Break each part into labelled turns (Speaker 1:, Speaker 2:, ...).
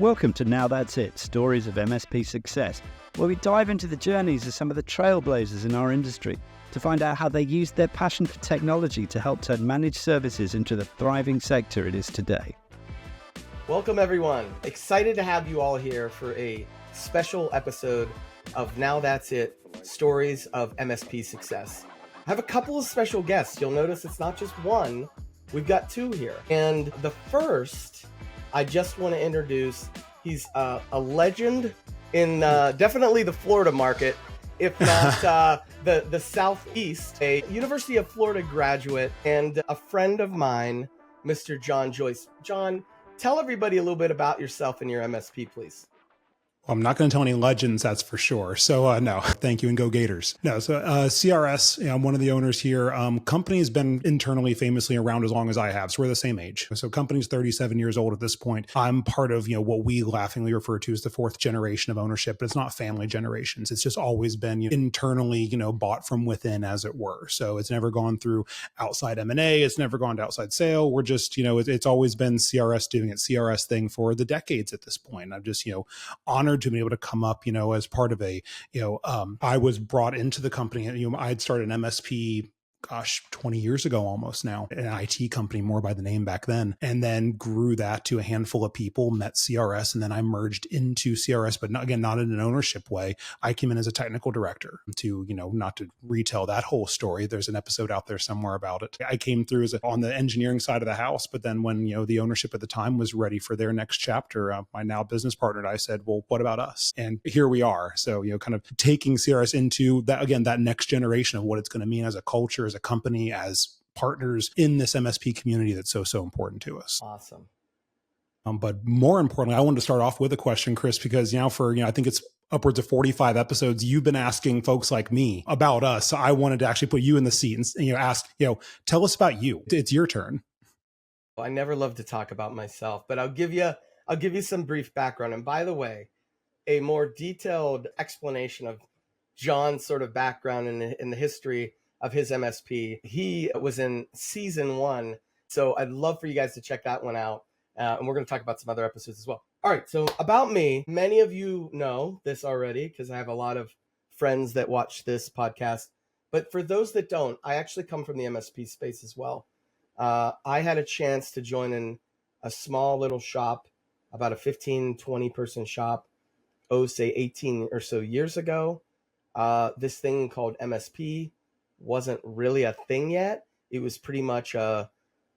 Speaker 1: Welcome to Now That's It, Stories of MSP Success, where we dive into the journeys of some of the trailblazers in our industry to find out how they used their passion for technology to help turn managed services into the thriving sector it is today.
Speaker 2: Welcome everyone. Excited to have you all here for a special episode of Now That's It, Stories of MSP Success. I have a couple of special guests. You'll notice it's not just one, we've got two here. And the first, I just want to introduce, he's a legend in definitely the Florida market, if not the Southeast, a University of Florida graduate and a friend of mine, Mr. John Joyce. John, tell everybody a little bit about yourself and your MSP, please.
Speaker 3: Well, I'm not going to tell any legends, that's for sure. So no, thank you and go Gators. No, so CRS, I'm one of the owners here. Company has been internally famously around as long as I have. So we're the same age. So company's 37 years old at this point. I'm part of, what we laughingly refer to as the fourth generation of ownership, but it's not family generations. It's just always been internally, bought from within, as it were. So it's never gone through outside M&A. It's never gone to outside sale. We're just, it's always been CRS doing its CRS thing for the decades at this point. I'm just, honored to be able to come up, as part of I was brought into the company. I had started an MSP, 20 years ago almost now, an IT company more by the name back then, and then grew that to a handful of people, met CRS, and then I merged into CRS, but not in an ownership way. I came in as a technical director to, not to retell that whole story. There's an episode out there somewhere about it. I came through on the engineering side of the house, but then when, the ownership at the time was ready for their next chapter, my now business partner and I said, well, what about us? And here we are. So, kind of taking CRS into that, again, that next generation of what it's going to mean as a culture, as a company, as partners in this MSP community that's so important to us.
Speaker 2: Awesome.
Speaker 3: But more importantly, I wanted to start off with a question, Chris, because for I think it's upwards of 45 episodes, you've been asking folks like me about us. So I wanted to actually put you in the seat and ask, tell us about you. It's your turn.
Speaker 2: Well, I never love to talk about myself, but I'll give you some brief background. And by the way, a more detailed explanation of John's sort of background in the history of his MSP. He was in season 1. So I'd love for you guys to check that one out. And we're going to talk about some other episodes as well. All right. So about me, many of you know this already because I have a lot of friends that watch this podcast. But for those that don't, I actually come from the MSP space as well. I had a chance to join in a small little shop, about a 15, 20 person shop, say 18 or so years ago. This thing called MSP wasn't really a thing yet. It was pretty much a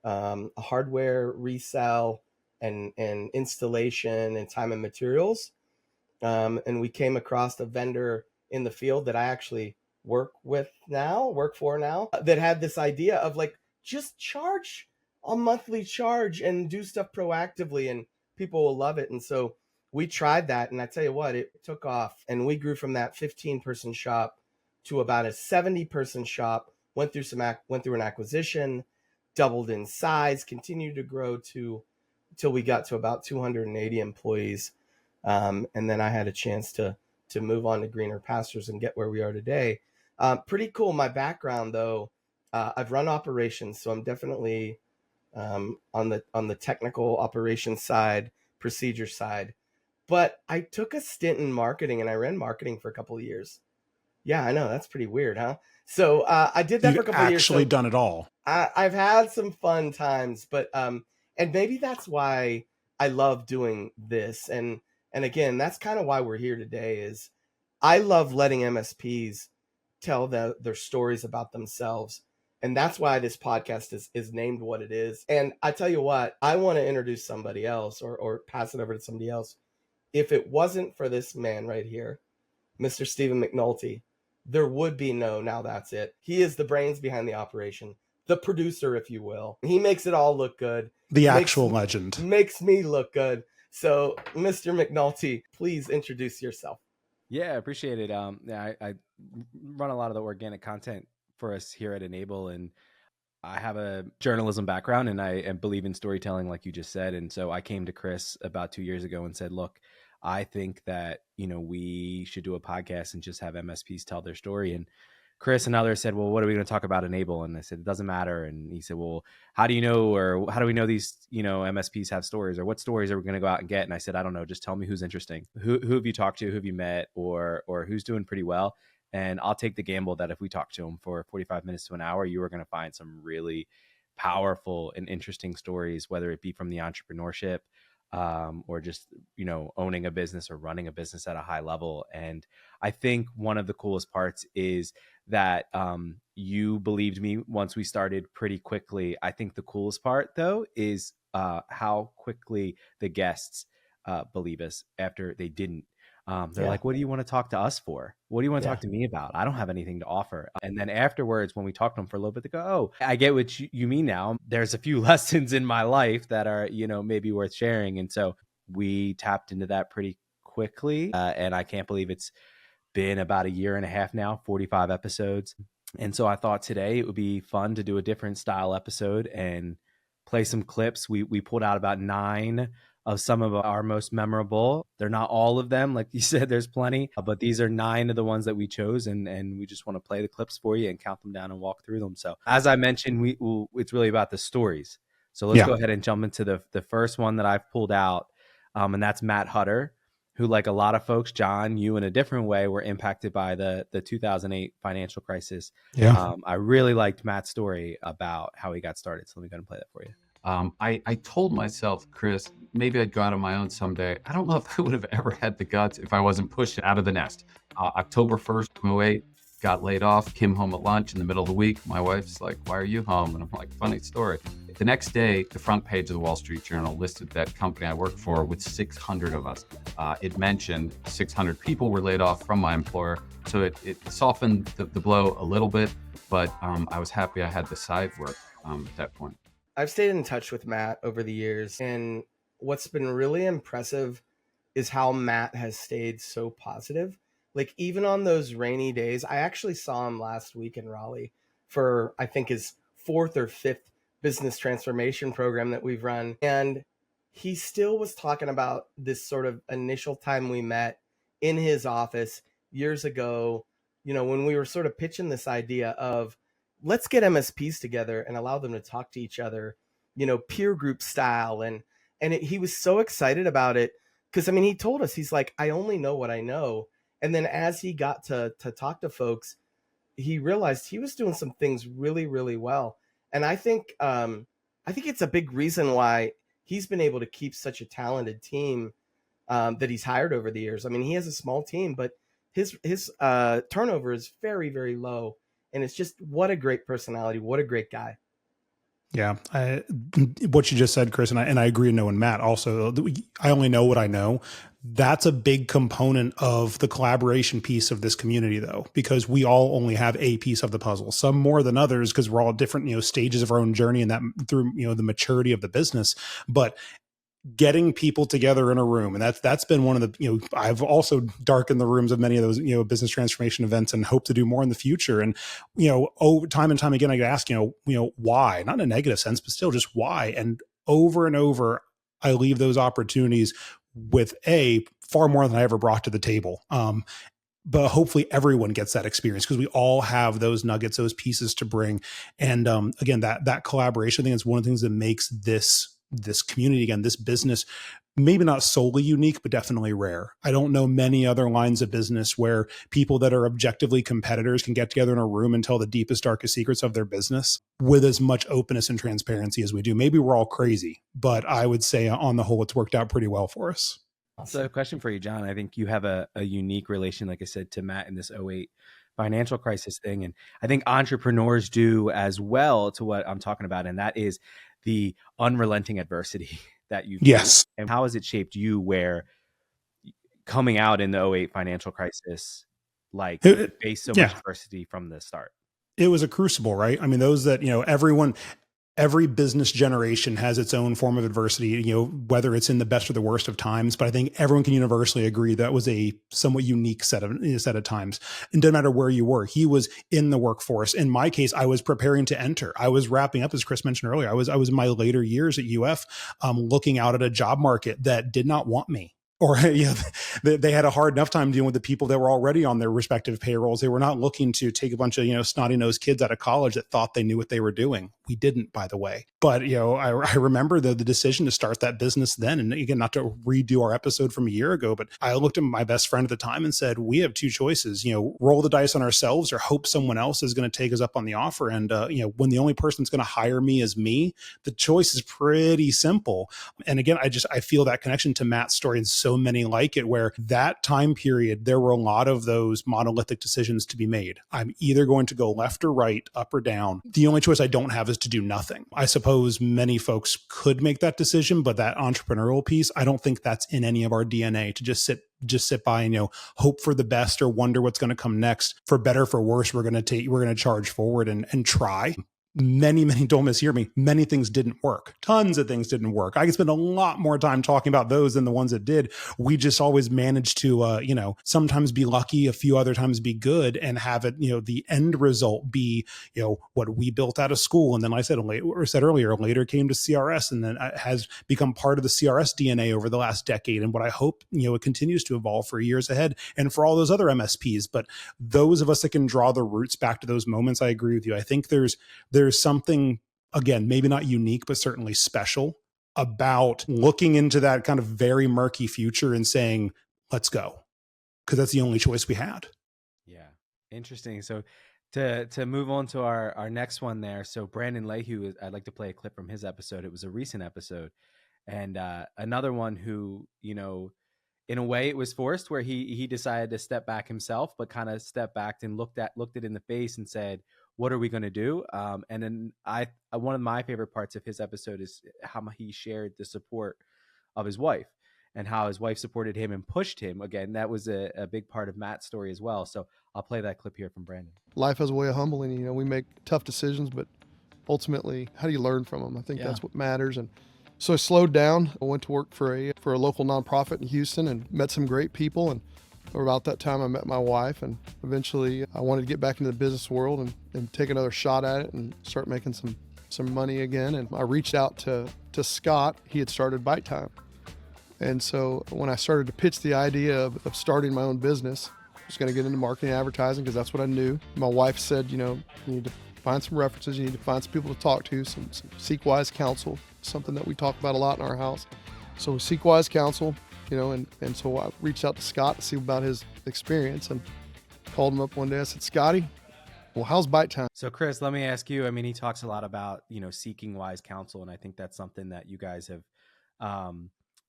Speaker 2: hardware resale and installation and time and materials. And we came across a vendor in the field that I actually work for now, that had this idea of just charge a monthly charge and do stuff proactively and people will love it. And so we tried that, and I tell you what, it took off, and we grew from that 15-person shop to about a 70-person shop. Went through an acquisition, doubled in size, continued to grow till we got to about 280 employees, and then I had a chance to move on to greener pastures and get where we are today. Pretty cool. My background, though, I've run operations, so I'm definitely on the technical operations side, procedure side. But I took a stint in marketing, and I ran marketing for a couple of years. Yeah, I know. That's pretty weird, huh? So I did that for a couple of years.
Speaker 3: You've actually done it all.
Speaker 2: I've had some fun times, but and maybe that's why I love doing this. And again, that's kind of why we're here today is I love letting MSPs tell their stories about themselves. And that's why this podcast is named what it is. And I tell you what, I want to introduce somebody else or pass it over to somebody else. If it wasn't for this man right here, Mr. Stephen McNulty, there would be no Now That's It. He is the brains behind the operation, the producer, if you will. He makes it all look good.
Speaker 3: The actual legend.
Speaker 2: Makes me look good. So, Mr. McNulty, please introduce yourself.
Speaker 4: Yeah, I appreciate it. I run a lot of the organic content for us here at Enable, and I have a journalism background, and I believe in storytelling, like you just said. And so I came to Chris about 2 years ago and said, look, I think that, we should do a podcast and just have MSPs tell their story. And Chris and others said, well, what are we going to talk about Enable? And I said, it doesn't matter. And he said, well, how do you know, or how do we know these, MSPs have stories, or what stories are we going to go out and get? And I said, I don't know. Just tell me who's interesting. Who have you talked to? Who have you met, or who's doing pretty well? And I'll take the gamble that if we talk to them for 45 minutes to an hour, you are going to find some really powerful and interesting stories, whether it be from the entrepreneurship, or just, owning a business or running a business at a high level. And I think one of the coolest parts is that you believed me once we started pretty quickly. I think the coolest part, though, is how quickly the guests believe us after they didn't. They're like, what do you want to talk to us for? What do you want to talk to me about? I don't have anything to offer. And then afterwards, when we talk to them for a little bit, they go, oh, I get what you mean now. There's a few lessons in my life that are, maybe worth sharing. And so we tapped into that pretty quickly. And I can't believe it's been about a year and a half now, 45 episodes. And so I thought today it would be fun to do a different style episode and play some clips. We pulled out about 9 of some of our most memorable. They're not all of them. Like you said, there's plenty, but these are 9 of the ones that we chose. And we just want to play the clips for you and count them down and walk through them. So as I mentioned, it's really about the stories. So let's go ahead and jump into the first one that I've pulled out. And that's Matt Hutter, who, like a lot of folks, John, you in a different way, were impacted by the 2008 financial crisis. I really liked Matt's story about how he got started. So let me go ahead and play that for you.
Speaker 5: I told myself, Chris, maybe I'd go out on my own someday. I don't know if I would have ever had the guts if I wasn't pushed out of the nest. October 1st, 2008, got laid off, came home at lunch in the middle of the week. My wife's like, why are you home? And I'm like, funny story. The next day, the front page of the Wall Street Journal listed that company I worked for with 600 of us. It mentioned 600 people were laid off from my employer. So it softened the blow a little bit, but I was happy I had the side work at that point.
Speaker 2: I've stayed in touch with Matt over the years, and what's been really impressive is how Matt has stayed so positive. Like, even on those rainy days, I actually saw him last week in Raleigh for, I think, his 4th or 5th business transformation program that we've run. And he still was talking about this sort of initial time we met in his office years ago, when we were sort of pitching this idea of, let's get MSPs together and allow them to talk to each other, peer group style. And he was so excited about it because, he told us, he's like, I only know what I know. And then as he got to talk to folks, he realized he was doing some things really, really well. And I think it's a big reason why he's been able to keep such a talented team that he's hired over the years. He has a small team, but his turnover is very, very low. And it's just, what a great personality. What a great guy.
Speaker 3: Yeah. What you just said, Chris, and I agree with knowing Matt also, I only know what I know. That's a big component of the collaboration piece of this community, though, because we all only have a piece of the puzzle, some more than others, because we're all different, stages of our own journey and that through, the maturity of the business. But getting people together in a room. And that's been one of the, I've also darkened the rooms of many of those, business transformation events and hope to do more in the future. And, time and time again, I get asked, why, not in a negative sense, but still just why. And over, I leave those opportunities with far more than I ever brought to the table. But hopefully everyone gets that experience because we all have those nuggets, those pieces to bring. And again, that collaboration thing is one of the things that makes this community, again, this business, maybe not solely unique, but definitely rare. I don't know many other lines of business where people that are objectively competitors can get together in a room and tell the deepest, darkest secrets of their business with as much openness and transparency as we do. Maybe we're all crazy, but I would say on the whole, it's worked out pretty well for us.
Speaker 4: So a question for you, John. I think you have a unique relation, like I said, to Matt in this 2008 financial crisis thing. And I think entrepreneurs do as well to what I'm talking about. And that is the unrelenting adversity that you've faced. And how has it shaped you where coming out in the 2008 financial crisis, you faced so much adversity from the start?
Speaker 3: It was a crucible, right? Those that, every business generation has its own form of adversity, whether it's in the best or the worst of times. But I think everyone can universally agree that was a somewhat unique set of times. And doesn't matter where you were. He was in the workforce. In my case, I was preparing to enter. I was wrapping up, as Chris mentioned earlier. I was in my later years at UF, looking out at a job market that did not want me. Or they had a hard enough time dealing with the people that were already on their respective payrolls. They were not looking to take a bunch of snotty-nosed kids out of college that thought they knew what they were doing. We didn't, by the way. But I remember the decision to start that business then. And again, not to redo our episode from a year ago, but I looked at my best friend at the time and said, we have two choices. Roll the dice on ourselves or hope someone else is going to take us up on the offer. And when the only person that's going to hire me is me, the choice is pretty simple. And again, I feel that connection to Matt's story and so many like it, where that time period, there were a lot of those monolithic decisions to be made. I'm either going to go left or right, up or down. The only choice I don't have is to do nothing. I suppose many folks could make that decision, but that entrepreneurial piece, I don't think that's in any of our DNA, to just sit by and hope for the best or wonder what's going to come next. For better, for worse, we're going to charge forward and try. Many, don't mishear me. Many things didn't work. Tons of things didn't work. I could spend a lot more time talking about those than the ones that did. We just always managed to, sometimes be lucky, a few other times be good, and have it, the end result be, what we built out of school. And then, like I said earlier, later came to CRS, and then has become part of the CRS DNA over the last decade. And what I hope, it continues to evolve for years ahead, and for all those other MSPs. But those of us that can draw the roots back to those moments, I agree with you. I think there's something, again, maybe not unique, but certainly special about looking into that kind of very murky future and saying, let's go. Because that's the only choice we had.
Speaker 4: Yeah. Interesting. So to move on to our next one there. So Brandon Leahy, I'd like to play a clip from his episode. It was a recent episode. And another one who, in a way it was forced, where he decided to step back himself, but kind of stepped back and looked it in the face and said, what are we going to do? And then one of my favorite parts of his episode is how he shared the support of his wife and how his wife supported him and pushed him. Again, that was a big part of Matt's story as well. So I'll play that clip here from Brandon.
Speaker 6: Life has a way of humbling. We make tough decisions, but ultimately, how do you learn from them? I think that's what matters. And so I slowed down. I went to work for a local nonprofit in Houston and met some great people. And about that time, I met my wife, and eventually I wanted to get back into the business world and take another shot at it and start making some money again. And I reached out to Scott. He had started Bite Time. And so when I started to pitch the idea of starting my own business, I was going to get into marketing and advertising because that's what I knew. My wife said, you need to find some references. You need to find some people to talk to, some seek wise counsel, something that we talk about a lot in our house. So seek wise counsel. And so I reached out to Scott to see about his experience and called him up one day. I said, Scotty, well, how's Bite Time?
Speaker 4: So Chris, let me ask you, he talks a lot about, seeking wise counsel. And I think that's something that you guys have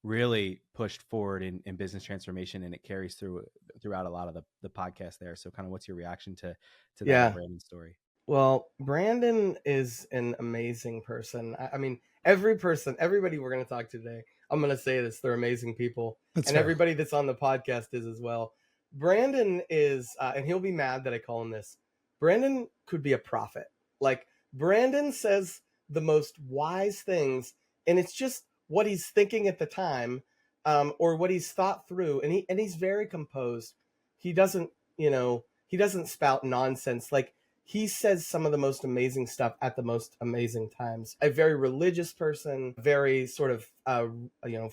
Speaker 4: really pushed forward in business transformation, and it carries throughout a lot of the podcast there. So kind of what's your reaction to that Brandon story? Well,
Speaker 2: Brandon is an amazing person. Everybody we're going to talk to today, I'm going to say this, they're amazing people. That's and fair. Everybody that's on the podcast is as well. Brandon is, and he'll be mad that I call him this, Brandon could be a prophet. Like, Brandon says the most wise things, and it's just what he's thinking at the time, or what he's thought through. And he's very composed. He doesn't spout nonsense. Like, he says some of the most amazing stuff at the most amazing times. A very religious person, very sort of,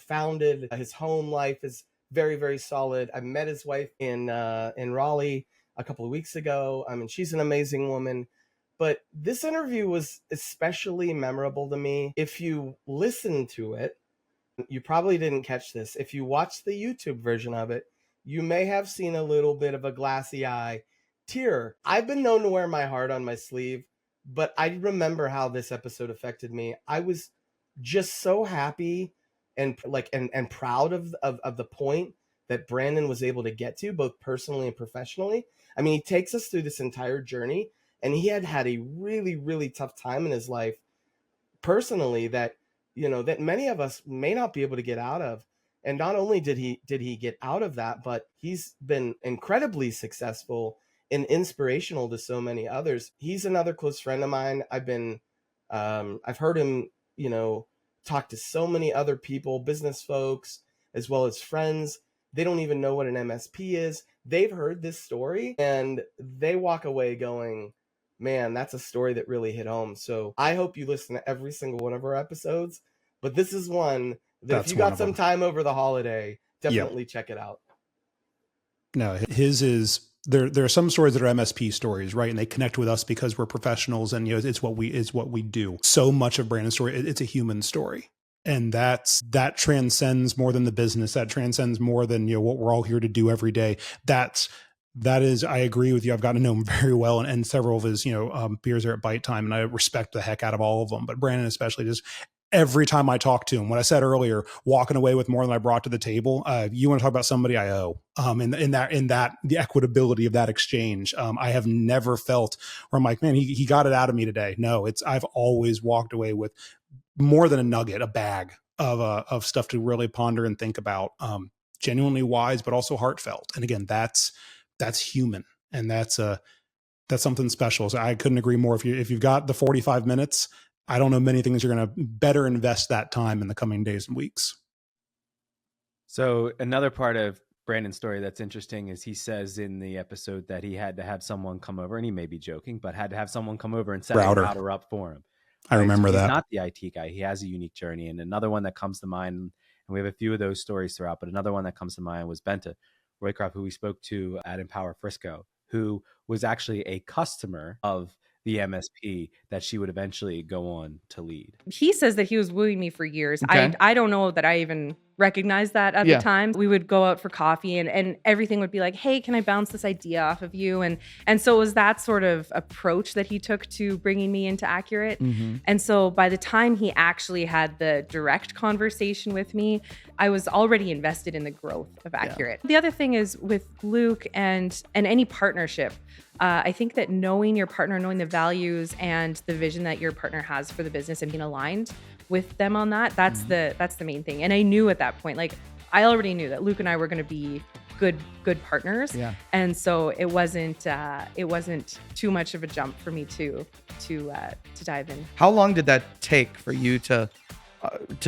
Speaker 2: founded. His home life is very, very solid. I met his wife in Raleigh a couple of weeks ago. She's an amazing woman. But this interview was especially memorable to me. If you listen to it, you probably didn't catch this. If you watch the YouTube version of it, you may have seen a little bit of a glassy eye tear. I've been known to wear my heart on my sleeve, but I remember how this episode affected me. I was just so happy and proud of the point that Brandon was able to get to, both personally and professionally. He takes us through this entire journey, and he had a really, really tough time in his life personally that many of us may not be able to get out of. And not only did he get out of that, but he's been incredibly successful and inspirational to so many others. He's another close friend of mine. I've heard him, talk to so many other people, business folks, as well as friends. They don't even know what an MSP is. They've heard this story and they walk away going, man, that's a story that really hit home. So I hope you listen to every single one of our episodes, but this is one that if you got some time over the holiday definitely check it out.
Speaker 3: No, his is there are some stories that are MSP stories, right? And they connect with us because we're professionals, and it's what we do. So much of Brandon's story, it's a human story. And that transcends more than the business. That transcends more than what we're all here to do every day. That is, I agree with you. I've gotten to know him very well, and several of his peers are at Bite Time, and I respect the heck out of all of them. But Brandon especially, just every time I talk to him, what I said earlier, walking away with more than I brought to the table. You want to talk about somebody I owe? In that the equitability of that exchange, I have never felt where I'm like, man, he got it out of me today. No, I've always walked away with more than a nugget, a bag of stuff to really ponder and think about. Genuinely wise, but also heartfelt. And again, that's human, and that's something special. So I couldn't agree more. If you've got the 45 minutes, I don't know many things you're going to better invest that time in the coming days and weeks.
Speaker 4: So another part of Brandon's story that's interesting is he says in the episode that he had to have someone come over, and he may be joking, but had to have someone come over and set a router up for him.
Speaker 3: I remember
Speaker 4: so
Speaker 3: that.
Speaker 4: He's not the IT guy. He has a unique journey. And another one that comes to mind, and we have a few of those stories throughout, but another one that comes to mind was Benta Roycroft, who we spoke to at Empower Frisco, who was actually a customer of the MSP that she would eventually go on to lead.
Speaker 7: He says that he was wooing me for years.
Speaker 8: Okay.
Speaker 7: I don't know that I even recognized that at the time. We would go out for coffee and everything would be like, hey, can I bounce this idea off of you? And so it was that sort of approach that he took to bringing me into Accurate.
Speaker 8: Mm-hmm.
Speaker 7: And so by the time he actually had the direct conversation with me, I was already invested in the growth of Accurate. The other thing is with Luke and any partnership, I think that knowing your partner, knowing the values and the vision that your partner has for the business and being aligned with them on that, that's the main thing. And I knew at that point, like I already knew that Luke and I were going to be good partners. Yeah. And so it wasn't too much of a jump for me to dive in.
Speaker 8: How long did that take for you to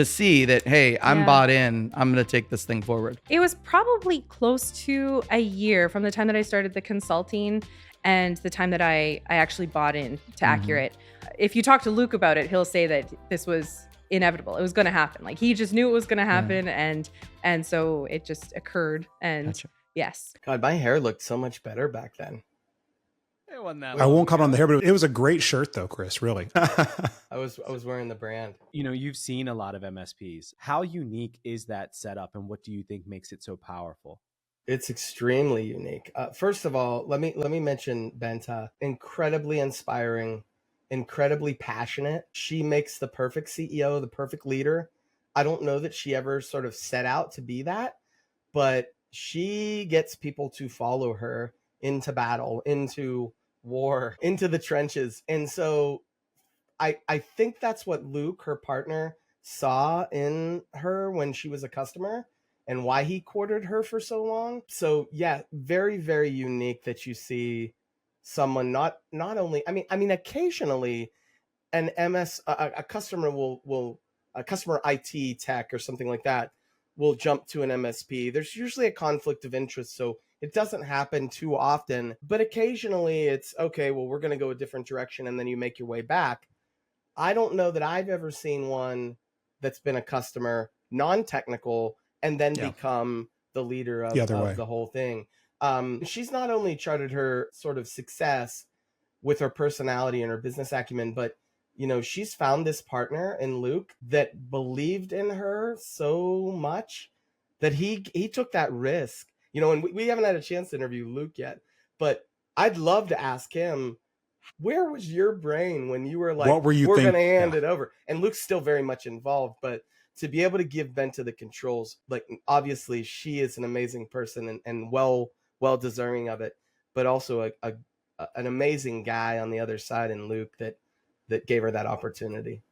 Speaker 8: see that, hey, I'm bought in, I'm going to take this thing forward?
Speaker 7: It was probably close to a year from the time that I started the consulting and the time that I actually bought in to Accurate. If you talk to Luke about it, he'll say that this was inevitable. It was going to happen. Like he just knew it was going to happen. And so it just occurred. And yes.
Speaker 2: God, my hair looked so much better back then.
Speaker 4: It wasn't that
Speaker 3: I won't comment on the hair, but it was a great shirt though, Chris, really.
Speaker 2: I was wearing the brand.
Speaker 4: You've seen a lot of MSPs. How unique is that setup, and what do you think makes it so powerful?
Speaker 2: It's extremely unique. First of all, let me mention Benta. Incredibly inspiring, incredibly passionate. She makes the perfect CEO, the perfect leader. I don't know that she ever sort of set out to be that, but she gets people to follow her into battle, into war, into the trenches. And so I think that's what Luke, her partner, saw in her when she was a customer, and why he courted her for so long. So yeah, very, very unique that you see someone not only, I mean, occasionally an a customer will a customer IT tech or something like that will jump to an MSP. There's usually a conflict of interest, so it doesn't happen too often, but occasionally it's okay, well, we're going to go a different direction, and then you make your way back. I don't know that I've ever seen one that's been a customer, non-technical, and then become the leader of the whole thing. She's not only charted her sort of success with her personality and her business acumen, but she's found this partner in Luke that believed in her so much that he took that risk. And we haven't had a chance to interview Luke yet, but I'd love to ask him, where was your brain when you were like,
Speaker 3: what were you
Speaker 2: we're going to hand it over? And Luke's still very much involved, but to be able to give Benta the controls, like obviously she is an amazing person and well deserving of it, but also an amazing guy on the other side in Luke that gave her that opportunity.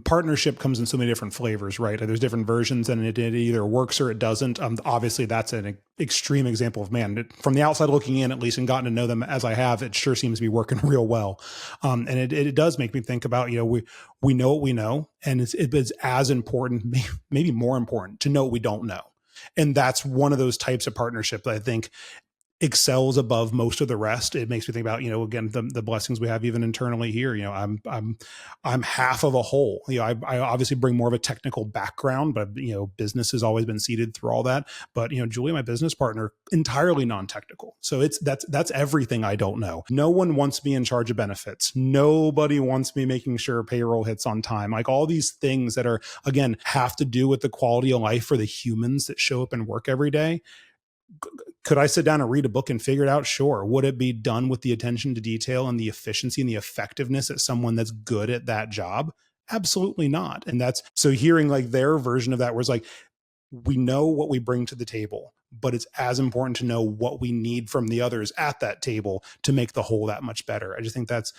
Speaker 3: Partnership comes in so many different flavors, right? There's different versions, and it either works or it doesn't. Obviously, that's an extreme example of, from the outside looking in, at least, and gotten to know them as I have, it sure seems to be working real well. And it does make me think about, we know what we know, and it's as important, maybe more important, to know what we don't know. And that's one of those types of partnership that I think excels above most of the rest. It makes me think about, again, the blessings we have even internally here. I'm half of a whole. I obviously bring more of a technical background, but business has always been seeded through all that. But Julie, my business partner, entirely non-technical. So that's everything I don't know. No one wants me in charge of benefits. Nobody wants me making sure payroll hits on time. Like all these things that are, again, have to do with the quality of life for the humans that show up and work every day. Could I sit down and read a book and figure it out? Sure. Would it be done with the attention to detail and the efficiency and the effectiveness at someone that's good at that job? Absolutely not. And that's so hearing like their version of that was like, we know what we bring to the table, but it's as important to know what we need from the others at that table to make the whole that much better. I just think that's,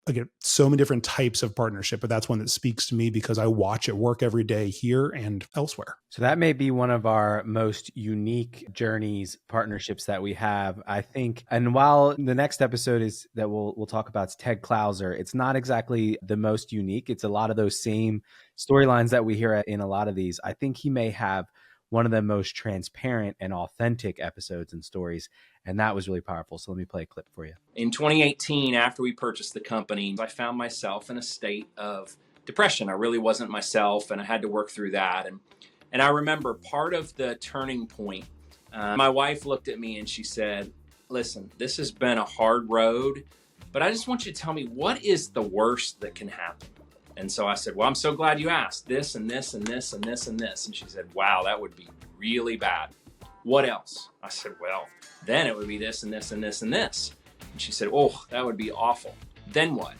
Speaker 3: again, so many different types of partnership, but that's one that speaks to me because I watch it work every day here and elsewhere.
Speaker 4: So that may be one of our most unique journeys, partnerships that we have, I think. And while the next episode is that we'll talk about is Ted Clouser, it's not exactly the most unique. It's a lot of those same storylines that we hear in a lot of these. I think he may have one of the most transparent and authentic episodes and stories. And that was really powerful. So let me play a clip for you.
Speaker 9: In 2018, after we purchased the company, I found myself in a state of depression. I really wasn't myself, and I had to work through that. And I remember part of the turning point, my wife looked at me and she said, listen, this has been a hard road, but I just want you to tell me, what is the worst that can happen? And so I said, well, I'm so glad you asked. This and this and this and this and this. And she said, wow, that would be really bad. What else? I said, well, then it would be this and this and this and this. And she said, oh, that would be awful. Then what?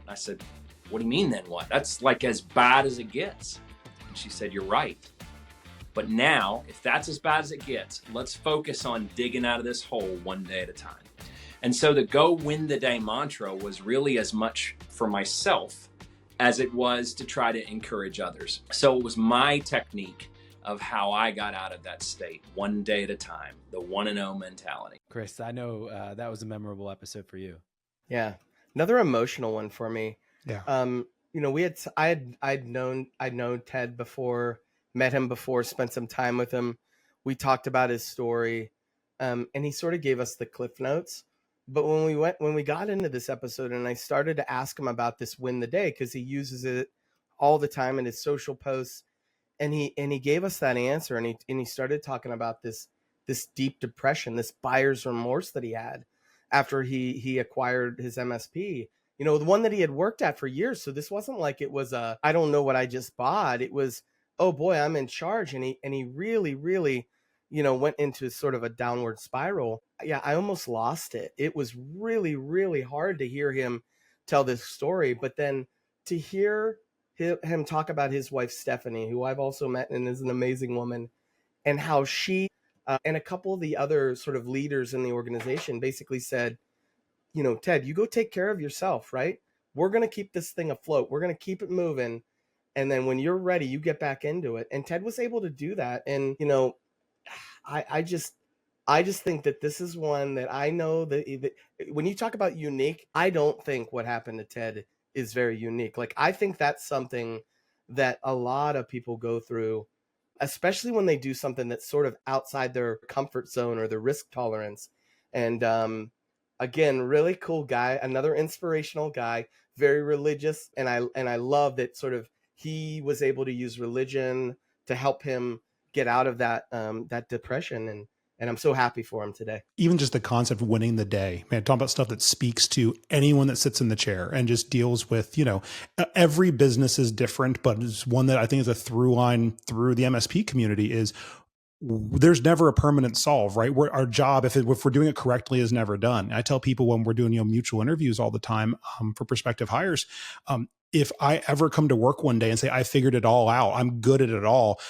Speaker 9: I said, what do you mean then what? That's like as bad as it gets. And she said, you're right. But now, if that's as bad as it gets, let's focus on digging out of this hole one day at a time. And so the go win the day mantra was really as much for myself as it was to try to encourage others. So it was my technique of how I got out of that state, one day at a time, the 1-0 mentality.
Speaker 4: Chris, I know that was a memorable episode for you.
Speaker 2: Yeah. Another emotional one for me.
Speaker 3: Yeah.
Speaker 2: I'd known Ted before, met him before, spent some time with him. We talked about his story. And he sort of gave us the cliff notes. But when we got into this episode and I started to ask him about this win the day, because he uses it all the time in his social posts, and he gave us that answer, and he started talking about this deep depression, this buyer's remorse that he had after he acquired his MSP, the one that he had worked at for years. So this wasn't like it was I don't know what I just bought. It was, oh boy, I'm in charge, and he really, really, went into sort of a downward spiral. Yeah, I almost lost it. It was really, really hard to hear him tell this story, but then to hear him talk about his wife, Stephanie, who I've also met and is an amazing woman, and how she and a couple of the other sort of leaders in the organization basically said, Ted, you go take care of yourself, right? We're going to keep this thing afloat. We're going to keep it moving. And then when you're ready, you get back into it. And Ted was able to do that. And, I just think that this is one that I know that when you talk about unique, I don't think what happened to Ted is very unique. Like, I think that's something that a lot of people go through, especially when they do something that's sort of outside their comfort zone or their risk tolerance. And again, really cool guy, another inspirational guy, very religious. And I love that sort of he was able to use religion to help him get out of that depression. And I'm so happy for him today.
Speaker 3: Even just the concept of winning the day, man, talking about stuff that speaks to anyone that sits in the chair and just deals with, every business is different, but it's one that I think is a through line through the MSP community is there's never a permanent solve, right? Our job, if we're doing it correctly, is never done. I tell people when we're doing, mutual interviews all the time for prospective hires, if I ever come to work one day and say, I figured it all out, I'm good at it all,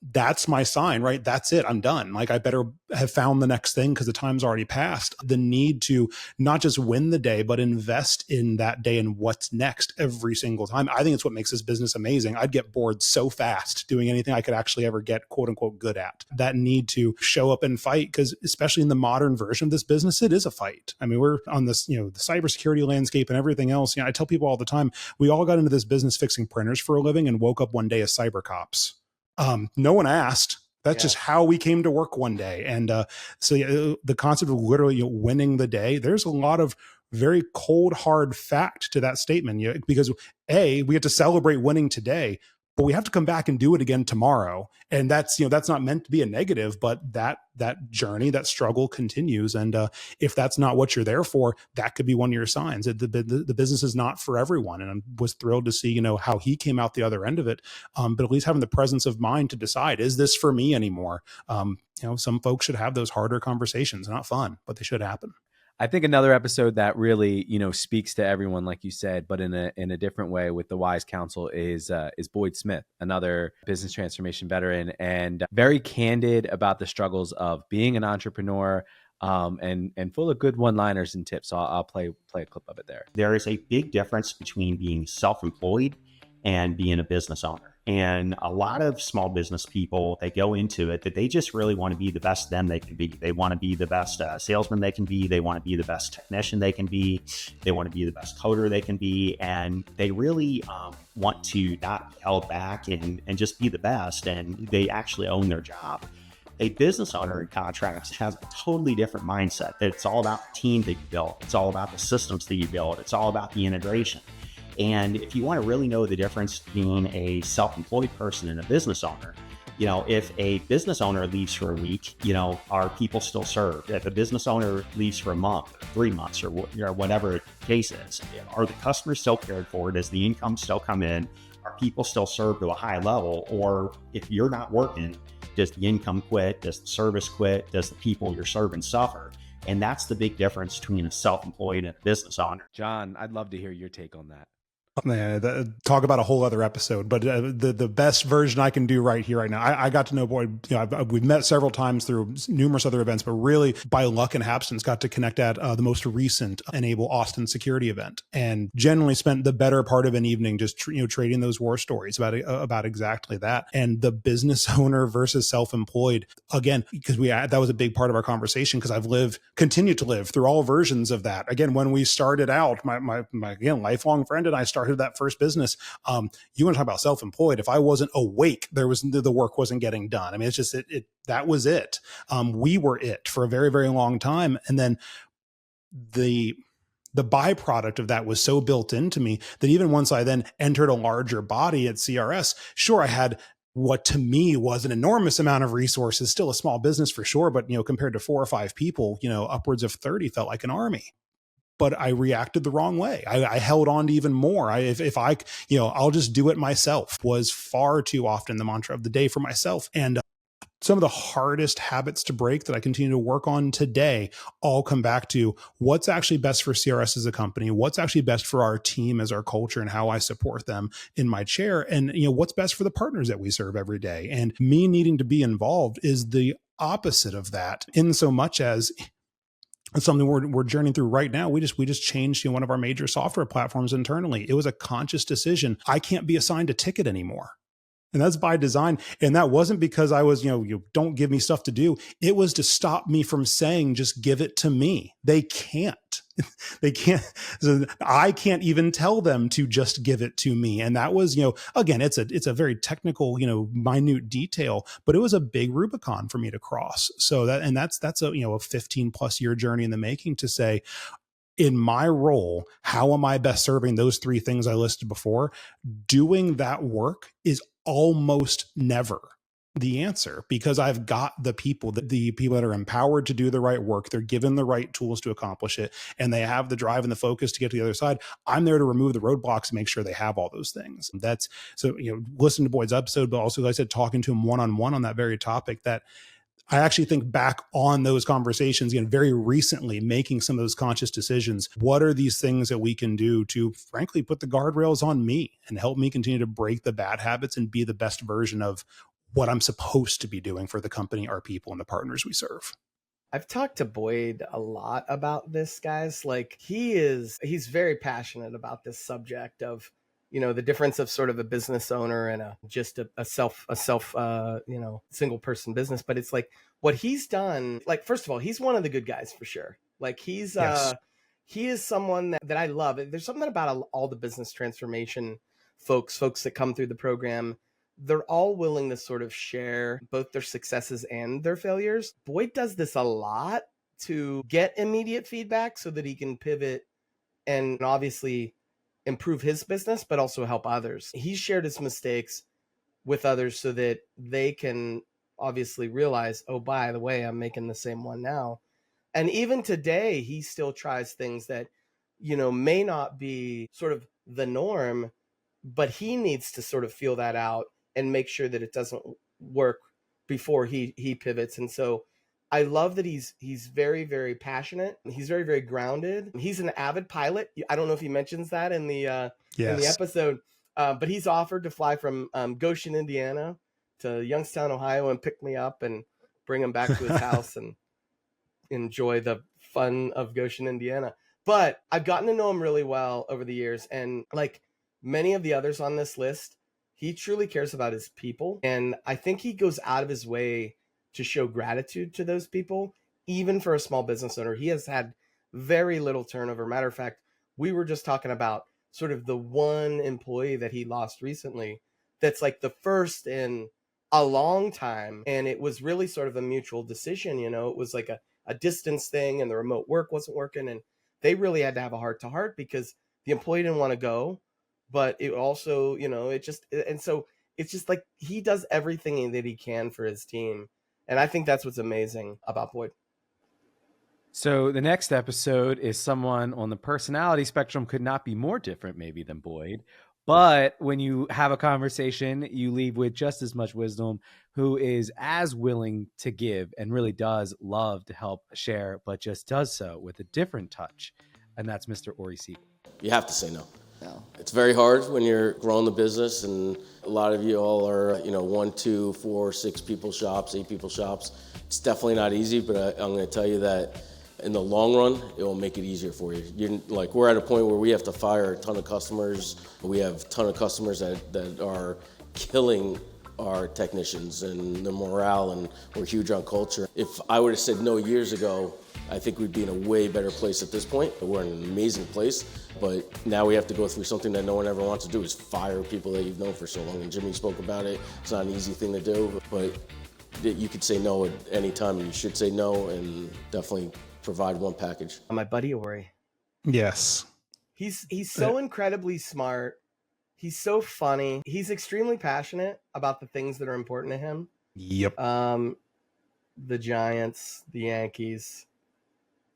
Speaker 3: that's my sign, right? That's it. I'm done. Like, I better have found the next thing because the time's already passed. The need to not just win the day, but invest in that day and what's next every single time. I think it's what makes this business amazing. I'd get bored so fast doing anything I could actually ever get quote unquote good at. That need to show up and fight, because especially in the modern version of this business, it is a fight. I mean, we're on this, the cybersecurity landscape and everything else. I tell people all the time, we all got into this business fixing printers for a living and woke up one day as cyber cops. No one asked. That's just how we came to work one day. And so yeah, the concept of literally winning the day, there's a lot of very cold, hard fact to that statement. Because we get to celebrate winning today, but we have to come back and do it again tomorrow. And that's not meant to be a negative, but that journey, that struggle continues. And if that's not what you're there for, that could be one of your signs. The business is not for everyone. And I was thrilled to see, how he came out the other end of it. But at least having the presence of mind to decide, is this for me anymore? Some folks should have those harder conversations. Not fun, but they should happen.
Speaker 4: I think another episode that really, speaks to everyone, like you said, but in a different way with the wise counsel is Boyd Smith, another business transformation veteran, and very candid about the struggles of being an entrepreneur, and full of good one-liners and tips. So I'll play a clip of it there.
Speaker 10: There is a big difference between being self-employed and being a business owner. And a lot of small business people, they go into it that they just really want to be the best them they can be. They want to be the best salesman they can be. They want to be the best technician they can be. They want to be the best coder they can be. And they really want to not be held back and just be the best. And they actually own their job. A business owner in contracts has a totally different mindset. It's all about the team that you build. It's all about the systems that you build. It's all about the integration. And if you want to really know the difference between a self-employed person and a business owner, if a business owner leaves for a week, are people still served? If a business owner leaves for a month, 3 months, or whatever the case is, are the customers still cared for? Does the income still come in? Are people still served to a high level? Or if you're not working, does the income quit? Does the service quit? Does the people you're serving suffer? And that's the big difference between a self-employed and a business owner.
Speaker 4: John, I'd love to hear your take on that.
Speaker 3: Talk about a whole other episode, but the best version I can do right here, right now. I got to know Boyd. We've met several times through numerous other events, but really by luck and happenstance, got to connect at the most recent Enable Austin security event, and generally spent the better part of an evening just trading those war stories about exactly that. And the business owner versus self-employed, again, because that was a big part of our conversation, because I've continued to live through all versions of that. Again, when we started out, my again lifelong friend and I started that first business. You want to talk about self-employed? If I wasn't awake, the work wasn't getting done. I mean, it's just that was it. We were it for a very, very long time, and then the byproduct of that was so built into me that even once I then entered a larger body at CRS, sure, I had what to me was an enormous amount of resources, still a small business for sure, but compared to 4 or 5 people, upwards of 30 felt like an army. But I reacted the wrong way. I held on to even more. I'll just do it myself was far too often the mantra of the day for myself. And some of the hardest habits to break that I continue to work on today all come back to what's actually best for CRS as a company, what's actually best for our team as our culture and how I support them in my chair, and what's best for the partners that we serve every day. And me needing to be involved is the opposite of that, in so much as it's something we're journeying through right now. We just changed one of our major software platforms internally. It was a conscious decision. I can't be assigned a ticket anymore. And that's by design. And that wasn't because I was, you don't give me stuff to do. It was to stop me from saying, just give it to me. They can't. They can't. So I can't even tell them to just give it to me. And that was, again, it's a very technical, minute detail, but it was a big Rubicon for me to cross. So that's a 15 plus year journey in the making to say, in my role, how am I best serving those 3 things I listed before? Doing that work is almost never the answer, because I've got the people that are empowered to do the right work. They're given the right tools to accomplish it, and they have the drive and the focus to get to the other side. I'm there to remove the roadblocks and make sure they have all those things. That's so, listen to Boyd's episode, but also, like I said, talking to him one-on-one on that very topic, that I actually think back on those conversations, very recently, making some of those conscious decisions. What are these things that we can do to, frankly, put the guardrails on me and help me continue to break the bad habits and be the best version of what I'm supposed to be doing for the company, our people, and the partners we serve?
Speaker 2: I've talked to Boyd a lot about this, guys. Like he's very passionate about this subject of, the difference of sort of a business owner and a self single person business. But it's like what he's done, like, first of all, he's one of the good guys for sure. Like he is someone that I love. There's something about all the business transformation folks that come through the program they're all willing to sort of share both their successes and their failures. Boyd does this a lot to get immediate feedback so that he can pivot and obviously improve his business, but also help others. He shared his mistakes with others so that they can obviously realize, oh, by the way, I'm making the same one now. And even today, he still tries things that, may not be sort of the norm, but he needs to sort of feel that out and make sure that it doesn't work before he pivots. And so I love that he's very, very passionate. He's very, very grounded. He's an avid pilot. I don't know if he mentions that in the episode, but he's offered to fly from Goshen, Indiana to Youngstown, Ohio, and pick me up and bring him back to his house and enjoy the fun of Goshen, Indiana. But I've gotten to know him really well over the years. And like many of the others on this list, he truly cares about his people. And I think he goes out of his way to show gratitude to those people, even for a small business owner. He has had very little turnover. Matter of fact, we were just talking about sort of the one employee that he lost recently that's like the first in a long time. And it was really sort of a mutual decision. It was like a distance thing, and the remote work wasn't working. And they really had to have a heart to heart because the employee didn't want to go, but it also, so it's just like he does everything that he can for his team. And I think that's what's amazing about Boyd.
Speaker 4: So the next episode is someone on the personality spectrum could not be more different maybe than Boyd. But when you have a conversation, you leave with just as much wisdom, who is as willing to give and really does love to help share, but just does so with a different touch. And that's Mr. Ori Siegel.
Speaker 11: You have to say no. No. It's very hard when you're growing the business, and a lot of you all are, 1, 2, 4, 6 people shops, 8 people shops. It's definitely not easy, but I'm going to tell you that in the long run, it will make it easier for you. We're at a point where we have to fire a ton of customers. We have a ton of customers that are killing our technicians and the morale, and we're huge on culture. If I would have said no years ago, I think we'd be in a way better place at this point. We're in an amazing place, but now we have to go through something that no one ever wants to do, is fire people that you've known for so long. And Jimmy spoke about it. It's not an easy thing to do, but you could say no at any time, and you should say no, and definitely provide one package.
Speaker 2: My buddy Ori.
Speaker 3: Yes.
Speaker 2: He's so incredibly smart. He's so funny. He's extremely passionate about the things that are important to him.
Speaker 3: Yep.
Speaker 2: The Giants, the Yankees,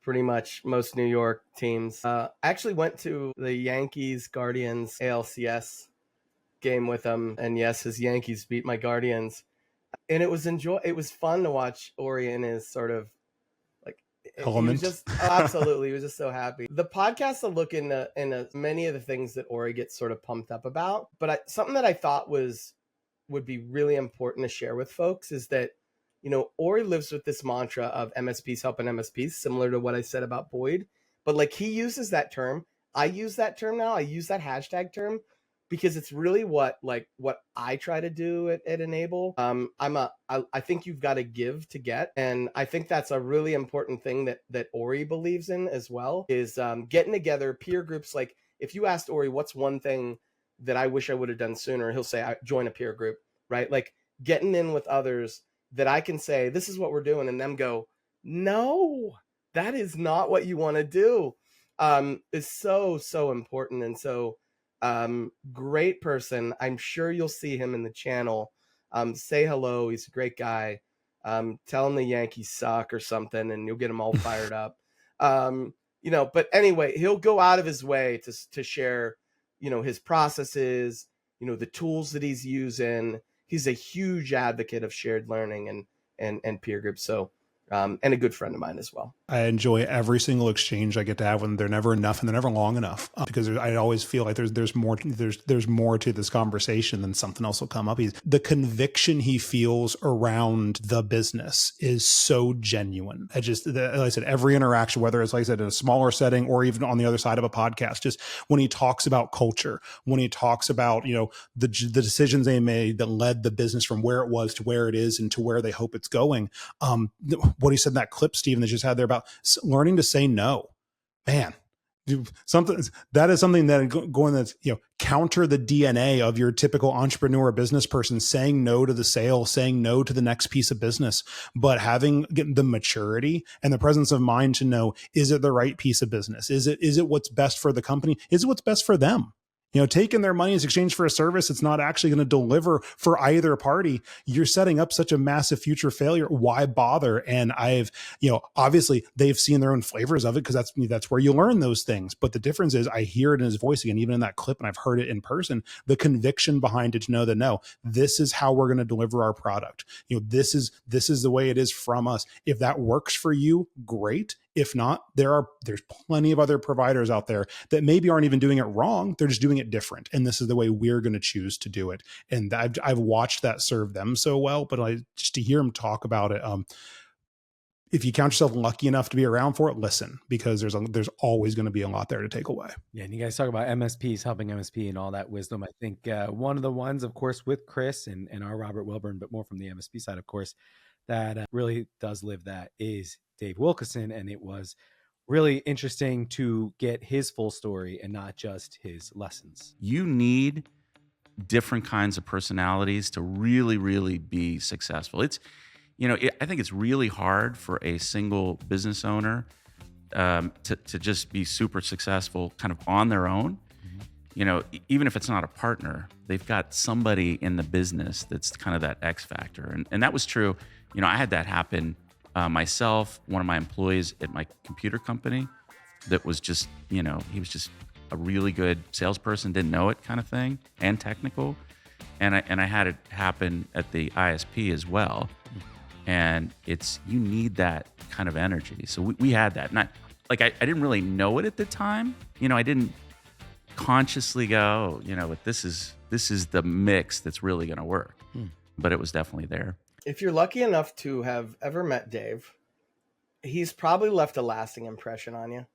Speaker 2: pretty much most New York teams. I actually went to the Yankees Guardians ALCS game with him, and yes, his Yankees beat my Guardians, and it was fun to watch Ori in his sort of
Speaker 3: element.
Speaker 2: Absolutely, he was just so happy. The podcast will look into many of the things that Ori gets sort of pumped up about, but something that I thought would be really important to share with folks is that Ori lives with this mantra of MSPs helping MSPs, similar to what I said about Boyd. But he uses that term. I use that term now. I use that hashtag term because it's really what I try to do at Enable. I think you've got to give to get. And I think that's a really important thing that Ori believes in as well, is getting together, peer groups. Like if you asked Ori, what's one thing that I wish I would have done sooner? He'll say, I join a peer group, right? Like getting in with others that I can say, this is what we're doing, and them go, no, that is not what you want to do, is so, so important. And so great person. I'm sure you'll see him in the channel. Say hello. He's a great guy. Tell him the Yankees suck or something, and you'll get him all fired up. But anyway, he'll go out of his way to share, his processes, the tools that he's using. He's a huge advocate of shared learning and peer groups. So, and a good friend of mine as well.
Speaker 3: I enjoy every single exchange I get to have when they're never enough and they're never long enough, because I always feel like there's more to this conversation than something else will come up. The conviction he feels around the business is so genuine. Like I said, every interaction, whether it's like I said in a smaller setting or even on the other side of a podcast, just when he talks about culture, when he talks about the decisions they made that led the business from where it was to where it is and to where they hope it's going. What he said in that clip, Stephen, that you just had there about learning to say no, man, something that is something that going that's counter the DNA of your typical entrepreneur business person, saying no to the sale, saying no to the next piece of business, but getting the maturity and the presence of mind to know, is it the right piece of business? Is it what's best for the company? Is it what's best for them? Taking their money as exchange for a service it's not actually going to deliver for either party, you're setting up such a massive future failure. Why bother? And obviously they've seen their own flavors of it, because that's where you learn those things. But the difference is, I hear it in his voice again, even in that clip, and I've heard it in person, the conviction behind it to know that, no, this is how we're going to deliver our product. This is the way it is from us. If that works for you, great. If not, there's plenty of other providers out there that maybe aren't even doing it wrong. They're just doing it different. And this is the way we're going to choose to do it. And I've watched that serve them so well, but just to hear him talk about it, if you count yourself lucky enough to be around for it, listen, because there's always going to be a lot there to take away.
Speaker 4: Yeah. And you guys talk about MSPs, helping MSP and all that wisdom. I think one of the ones, of course, with Chris and our Robert Wilburn, but more from the MSP side, of course, that really does live that is Dave Wilkeson. And it was really interesting to get his full story and not just his lessons.
Speaker 12: You need different kinds of personalities to really, really be successful. I think it's really hard for a single business owner to just be super successful kind of on their own. Even if it's not a partner, they've got somebody in the business that's kind of that X factor. And that was true. I had that happen myself, one of my employees at my computer company that was just, he was just a really good salesperson, didn't know it kind of thing, and technical. And I had it happen at the ISP as well. And you need that kind of energy. So we had that. And I didn't really know it at the time. I didn't consciously go, this is the mix that's really going to work. But it was definitely there.
Speaker 2: If you're lucky enough to have ever met Dave, he's probably left a lasting impression on you.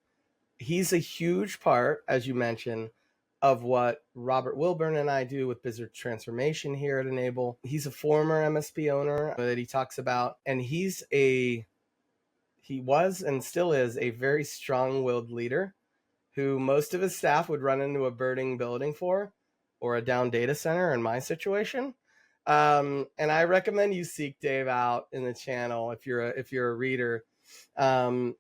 Speaker 2: He's a huge part, as you mentioned, of what Robert Wilburn and I do with business transformation here at Enable. He's a former MSP owner that he talks about, and he was and still is a very strong-willed leader who most of his staff would run into a burning building for, or a down data center in my situation. And I recommend you seek Dave out in the channel if you're a reader, and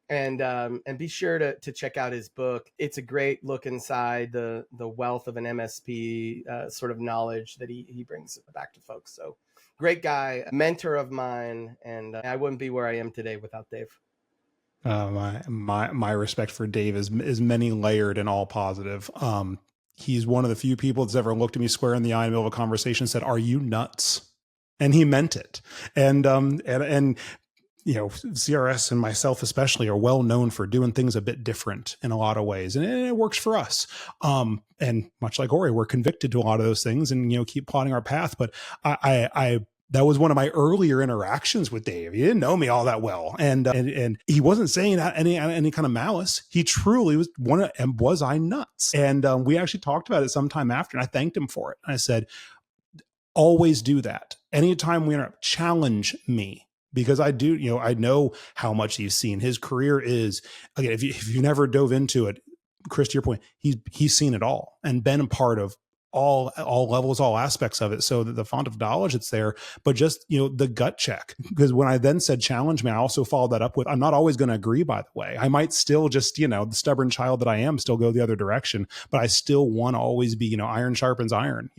Speaker 2: be sure to check out his book. It's a great look inside the wealth of an MSP sort of knowledge that he brings back to folks. So great guy, mentor of mine, and I wouldn't be where I am today without Dave.
Speaker 3: My respect for Dave is many layered and all positive. He's one of the few people that's ever looked at me square in the eye in the middle of a conversation and said, "Are you nuts?" And he meant it. And CRS and myself especially are well known for doing things a bit different in a lot of ways, and it works for us. And much like Ori, we're convicted to a lot of those things, and keep plotting our path. But I that was one of my earlier interactions with Dave. He didn't know me all that well, and he wasn't saying any kind of malice. He truly was was I nuts? And we actually talked about it sometime after, and I thanked him for it. I said, always do that. Anytime we interrupt, challenge me. Because I do, I know how much he's seen. His career is, again, if you never dove into it, Chris, to your point, he's seen it all and been a part of all levels, all aspects of it. So that the font of knowledge it's there, but just, the gut check. Because when I then said challenge me, I also followed that up with, I'm not always going to agree, by the way. I might still just, the stubborn child that I am, still go the other direction, but I still want to always be, iron sharpens iron,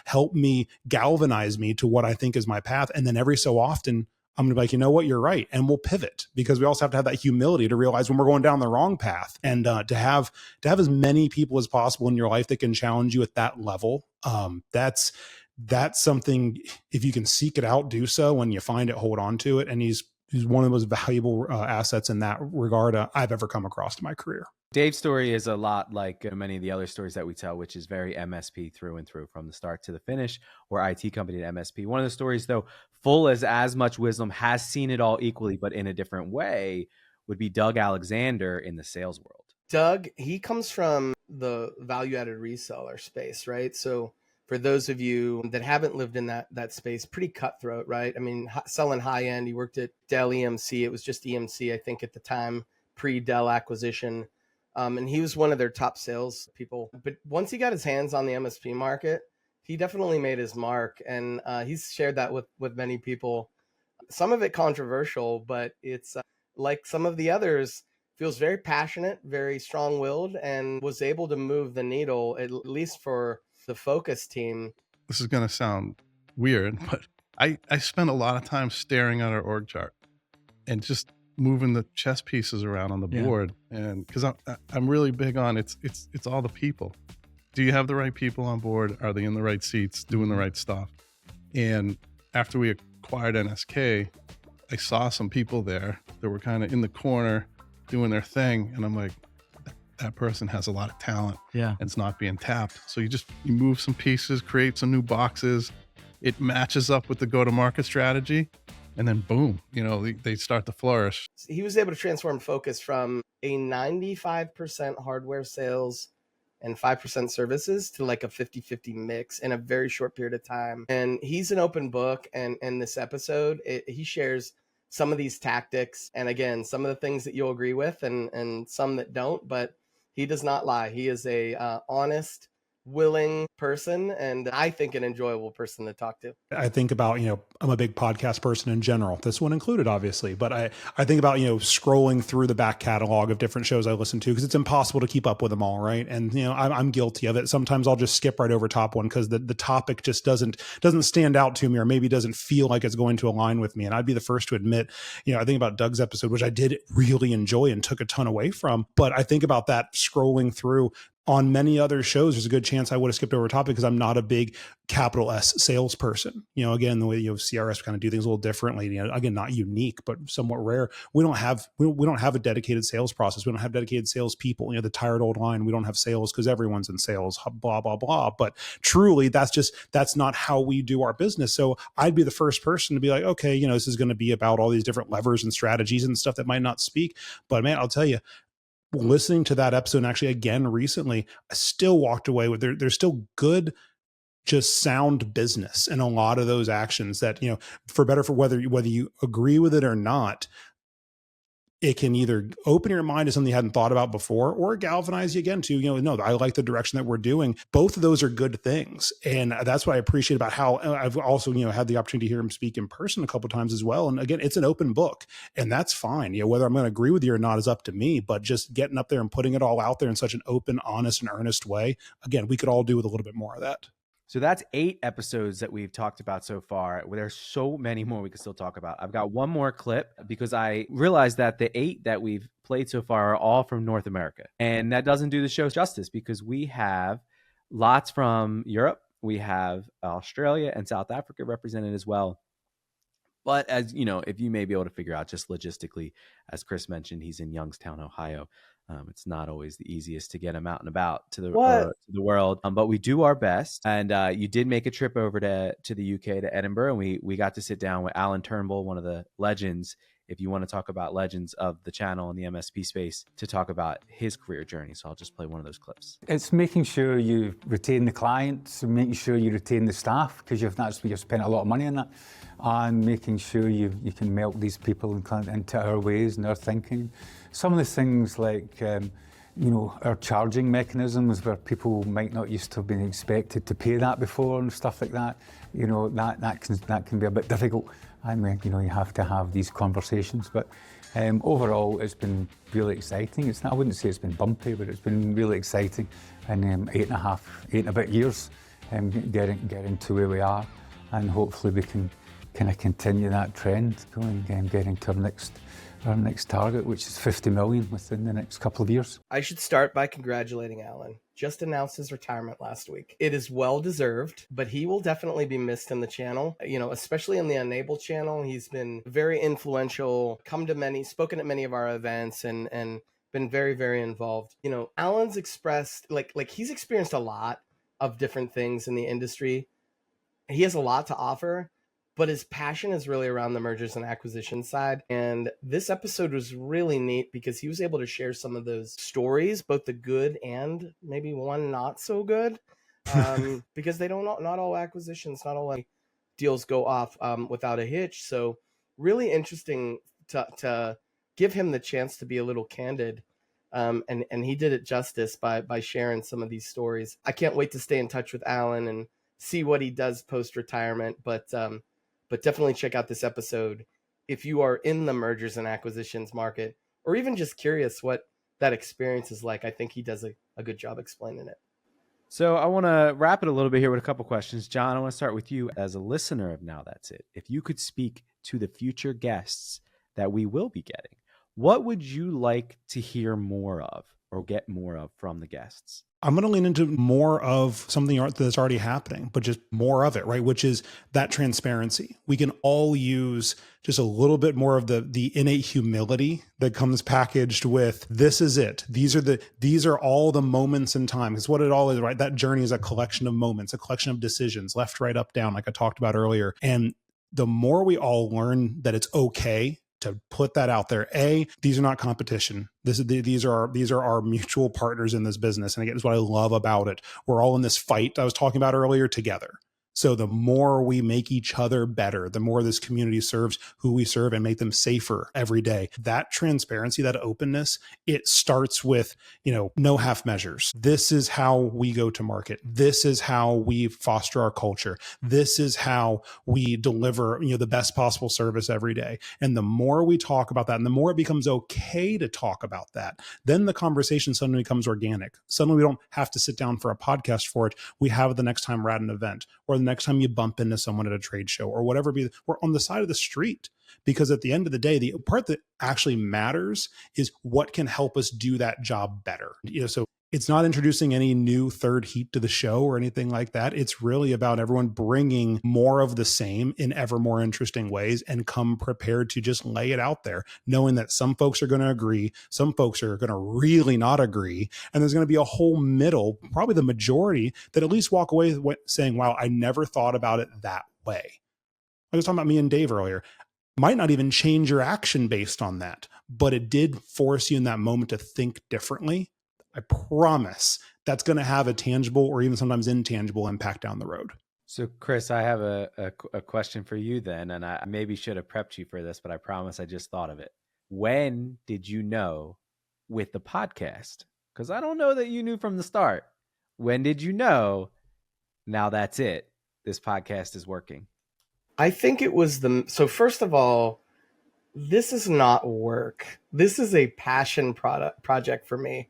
Speaker 3: help me, galvanize me to what I think is my path. And then every so often, I'm going to be like, you know what, you're right. And we'll pivot, because we also have to have that humility to realize when we're going down the wrong path, and to have as many people as possible in your life that can challenge you at that level. That's something, if you can seek it out, do so. When you find it, hold on to it. And he's one of the most valuable assets in that regard I've ever come across in my career.
Speaker 4: Dave's story is a lot like many of the other stories that we tell, which is very MSP through and through, from the start to the finish, or IT company to MSP. One of the stories, though, full as much wisdom, has seen it all equally, but in a different way, would be Doug Alexander in the sales world.
Speaker 2: Doug, he comes from the value-added reseller space, right? So for those of you that haven't lived in that space, pretty cutthroat, right? I mean, selling high-end. He worked at Dell EMC. It was just EMC, I think, at the time, pre-Dell acquisition. And he was one of their top sales people. But once he got his hands on the MSP market, he definitely made his mark. And he's shared that with many people. Some of it controversial, but it's like some of the others, feels very passionate, very strong-willed, and was able to move the needle, at least for the focus team.
Speaker 13: This is going to sound weird, but I spent a lot of time staring at our org chart and just moving the chess pieces around on the board. And because I'm really big on it's all the people. Do you have the right people on board? Are they in the right seats, doing the right stuff? And after we acquired NSK, I saw some people there that were kind of in the corner doing their thing. And I'm like, that person has a lot of talent.
Speaker 8: Yeah.
Speaker 13: And it's not being tapped. So you move some pieces, create some new boxes. It matches up with the go-to-market strategy. And then boom, they start to flourish.
Speaker 2: He was able to transform focus from a 95% hardware sales and 5% services to like a 50-50 mix in a very short period of time. And he's an open book. And in this episode, he shares some of these tactics. And again, some of the things that you'll agree with and some that don't, but he does not lie. He is a honest, willing person, and I think an enjoyable person to talk to.
Speaker 3: I think about, I'm a big podcast person in general, this one included, obviously, but I think about, scrolling through the back catalog of different shows I listen to, because it's impossible to keep up with them all, right? And, I'm guilty of it. Sometimes I'll just skip right over top one because the topic just doesn't stand out to me, or maybe doesn't feel like it's going to align with me. And I'd be the first to admit, I think about Doug's episode, which I did really enjoy and took a ton away from, but I think about that scrolling through. On many other shows, there's a good chance I would have skipped over a topic because I'm not a big capital S salesperson. Again, the way CRS kind of do things a little differently. Again, not unique, but somewhat rare. We don't have a dedicated sales process. We don't have dedicated sales people. The tired old line. We don't have sales because everyone's in sales. Blah blah blah. But truly, that's not how we do our business. So I'd be the first person to be like, okay, this is going to be about all these different levers and strategies and stuff that might not speak. But man, I'll tell you, listening to that episode, and actually again recently, I still walked away with there's still good, just sound business in a lot of those actions that, for better, for whether you agree with it or not, it can either open your mind to something you hadn't thought about before, or galvanize you again to, no, I like the direction that we're doing. Both of those are good things. And that's what I appreciate about how I've also, had the opportunity to hear him speak in person a couple of times as well. And again, it's an open book, and that's fine. Whether I'm going to agree with you or not is up to me, but just getting up there and putting it all out there in such an open, honest, and earnest way. Again, we could all do with a little bit more of that.
Speaker 4: So that's 8 episodes that we've talked about so far. There's so many more we could still talk about. I've got one more clip because I realized that the 8 that we've played so far are all from North America. And that doesn't do the show justice because we have lots from Europe. We have Australia and South Africa represented as well. But as if you may be able to figure out just logistically, as Chris mentioned, he's in Youngstown, Ohio. It's not always the easiest to get him out and about to the world, but we do our best. And you did make a trip over to the UK, to Edinburgh, and we got to sit down with Alan Turnbull, one of the legends, if you want to talk about legends of the channel and the MSP space, to talk about his career journey. So I'll just play one of those clips.
Speaker 14: It's making sure you retain the clients, and making sure you retain the staff, because you've spent a lot of money on that, and making sure you can melt these people into our ways and our thinking. Some of the things like, our charging mechanisms, where people might not used to have been expected to pay that before and stuff like that, that can be a bit difficult. And you have to have these conversations. But overall, it's been really exciting. I wouldn't say it's been bumpy, but it's been really exciting. And 8 and a bit years, getting to where we are, and hopefully we can kind of continue that trend going and getting to our next target, which is 50 million within the next couple of years.
Speaker 2: I should start by congratulating Alan. Just announced his retirement last week. It is well deserved, but he will definitely be missed in the channel, especially in the Unable channel. He's been very influential, spoken at many of our events, and been very, very involved. Alan's expressed, he's experienced a lot of different things in the industry. He has a lot to offer, but his passion is really around the mergers and acquisition side. And this episode was really neat because he was able to share some of those stories, both the good and maybe one not so good, because not all acquisitions, not all deals go off without a hitch. So really interesting to give him the chance to be a little candid And he did it justice by sharing some of these stories. I can't wait to stay in touch with Alan and see what he does post-retirement, but definitely check out this episode if you are in the mergers and acquisitions market, or even just curious what that experience is like. I think he does a good job explaining it.
Speaker 4: So I want to wrap it a little bit here with a couple questions. John, I want to start with you as a listener of Now That's It. If you could speak to the future guests that we will be getting, what would you like to hear more of or get more of from the guests?
Speaker 3: I'm going to lean into more of something that's already happening, but just more of it, right? Which is that transparency. We can all use just a little bit more of the innate humility that comes packaged with, this is it. These are all the moments in time. It's what it all is, right? That journey is a collection of moments, a collection of decisions, left, right, up, down, like I talked about earlier. And the more we all learn that it's okay to put that out there, these are not competition. These are our mutual partners in this business. And again, it's what I love about it. We're all in this fight I was talking about earlier together. So the more we make each other better, the more this community serves who we serve and make them safer every day. That transparency, that openness, it starts with, no half measures. This is how we go to market. This is how we foster our culture. This is how we deliver, the best possible service every day. And the more we talk about that, and the more it becomes okay to talk about that, then the conversation suddenly becomes organic. Suddenly we don't have to sit down for a podcast for it. We have it the next time we're at an event, or the next time you bump into someone at a trade show, or whatever, we're on the side of the street. Because at the end of the day, the part that actually matters is what can help us do that job better. So it's not introducing any new third heat to the show or anything like that. It's really about everyone bringing more of the same in ever more interesting ways, and come prepared to just lay it out there, knowing that some folks are going to agree, some folks are going to really not agree, and there's going to be a whole middle, probably the majority, that at least walk away saying, wow, I never thought about it that way. I was talking about me and Dave earlier. Might not even change your action based on that, but it did force you in that moment to think differently. I promise that's going to have a tangible or even sometimes intangible impact down the road.
Speaker 4: So Chris, I have a question for you then, and I maybe should have prepped you for this, but I promise I just thought of it. When did you know with the podcast? Because I don't know that you knew from the start. When did you know, now that's it, this podcast is working?
Speaker 2: I think it was so first of all, this is not work. This is a passion project for me.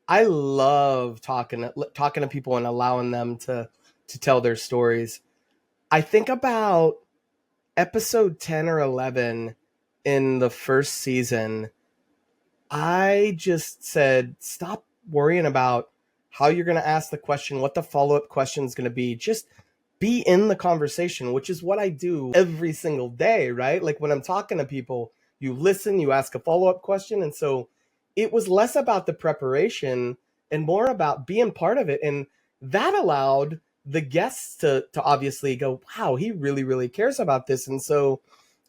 Speaker 2: I love talking to people and allowing them to tell their stories. I think about episode 10 or 11 in the first season, I just said, stop worrying about how you're going to ask the question, what the follow-up question is going to be. Just be in the conversation, which is what I do every single day, right? Like when I'm talking to people, you listen, you ask a follow-up question. And so it was less about the preparation and more about being part of it. And that allowed the guests to obviously go, wow, he really, really cares about this. And so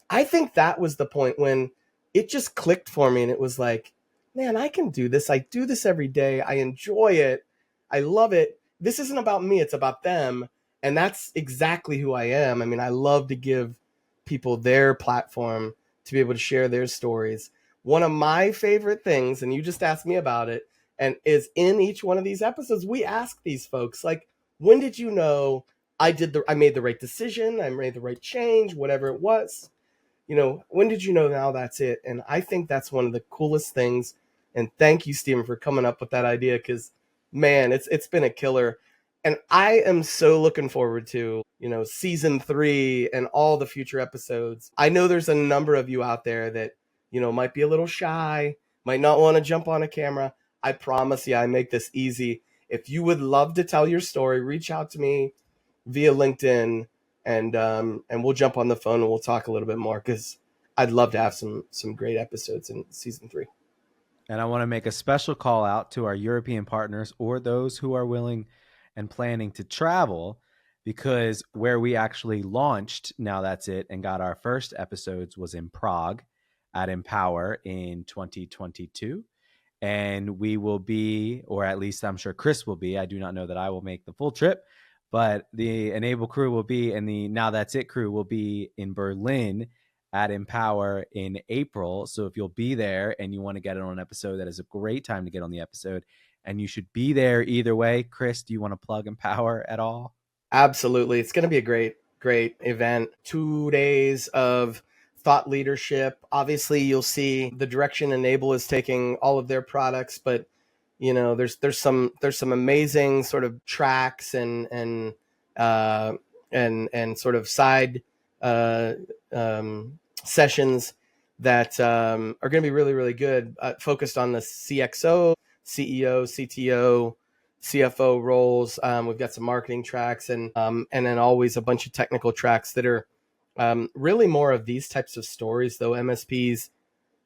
Speaker 2: I think that was the point when it just clicked for me. And it was like, man, I can do this. I do this every day. I enjoy it. I love it. This isn't about me. It's about them. And that's exactly who I am. I mean, I love to give people their platform to be able to share their stories. One of my favorite things, and you just asked me about it, and is in each one of these episodes, we ask these folks, like, when did you know I made the right decision, I made the right change, whatever it was? When did you know now that's it? And I think that's one of the coolest things. And thank you, Stephen, for coming up with that idea, because, man, it's been a killer. And I am so looking forward to, season 3 and all the future episodes. I know there's a number of you out there that, might be a little shy, might not want to jump on a camera. I promise you, I make this easy. If you would love to tell your story, reach out to me via LinkedIn, and we'll jump on the phone and we'll talk a little bit more, because I'd love to have some great episodes in season 3.
Speaker 4: And I want to make a special call out to our European partners or those who are willing and planning to travel, because where we actually launched Now That's It and got our first episodes was in Prague at Empower in 2022. And we will be, or at least I'm sure Chris will be, I do not know that I will make the full trip, but the Enable crew will be, and the Now That's It crew will be in Berlin at Empower in April. So if you'll be there and you want to get it on an episode, that is a great time to get on the episode. And you should be there either way. Chris, do you want to plug Empower at all?
Speaker 2: Absolutely. It's going to be a great event. 2 days of thought leadership. Obviously, you'll see the direction Enable is taking all of their products, but there's some amazing sort of tracks and sort of side sessions that are going to be really, really good, focused on the CXO, CEO, CTO, CFO roles. We've got some marketing tracks and then always a bunch of technical tracks that are really more of these types of stories, though, MSPs